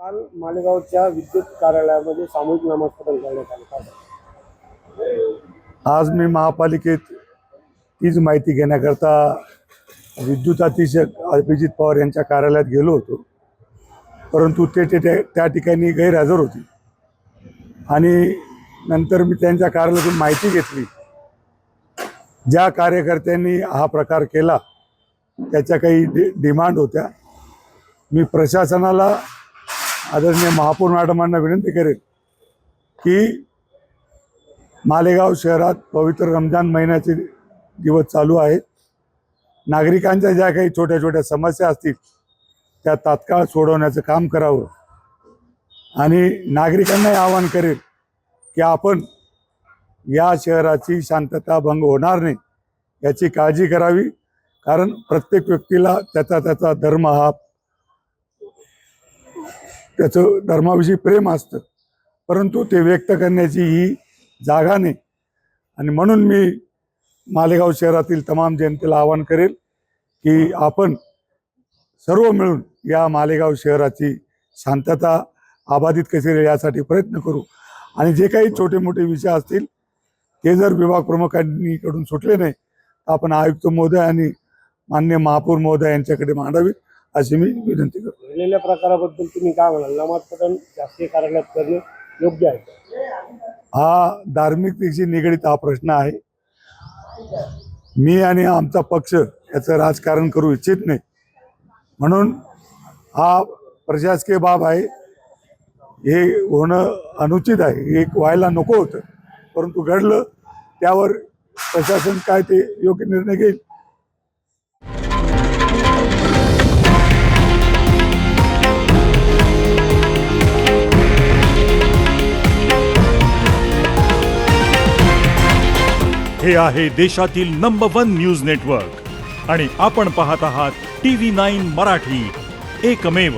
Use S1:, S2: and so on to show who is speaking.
S1: काल मालेगावच्या विद्युत कार्यालयामध्ये सामूहिक नामांकन करण्यात आले.
S2: आज मी महापालिकेत तीच माहिती घेण्याकरता विद्युत अधीक्षक अभिजित पवार यांच्या कार्यालयात गेलो होतो, परंतु त्या ठिकाणी गैरहजर होती आणि नंतर मी त्यांच्या कार्यालयातून माहिती घेतली. ज्या कार्यकर्त्यांनी हा प्रकार केला त्याच्या काही डिमांड होत्या. मी प्रशासनाला आदरणीय महापौर मॅडमांना विनंती करेन की मालेगाव शहरात पवित्र रमजान महिन्याचे दिवस चालू आहेत. नागरिकांच्या ज्या काही छोट्या छोट्या समस्या असतील त्या तात्काळ सोडवण्याचं काम करावं आणि नागरिकांनाही आवाहन करेल की आपण या शहराची शांतता भंग होणार नाही याची काळजी करावी. कारण प्रत्येक व्यक्तीला त्याचा धर्म हा त्याचं धर्माविषयी प्रेम असतं, परंतु ते व्यक्त करण्याची ही जागा नाही. आणि म्हणून मी मालेगाव शहरातील तमाम जनतेला आवाहन करेल की आपण सर्व मिळून या मालेगाव शहराची शांतता अबाधित कशी राहील यासाठी प्रयत्न करू. आणि जे काही छोटे मोठे विषय असतील ते जर विभाग प्रमुखांकडून सुटले नाही तर आपण आयुक्त महोदय आणि माननीय महापौर महोदय यांच्याकडे मांडावीत अशी मी विनंती करतो.
S1: घडलेल्या प्रकाराबद्दल तुम्ही काय म्हणाल? नामांकन शासकीय कार्यालयात करणे योग्य आहे?
S2: हा धार्मिकतेशी निगडीत हा प्रश्न आहे. मी आणि आमचा पक्ष याचं राजकारण करू इच्छित नाही, म्हणून हा प्रशासकीय बाब आहे. हे होणं अनुचित आहे, हे व्हायला नको होतं, परंतु घडलं. त्यावर प्रशासन काय ते योग्य निर्णय घेईल.
S3: हे आहे देशातील नंबर 1 न्यूज नेटवर्क आणि आपण पाहत आहात TV9 मराठी, एकमेव.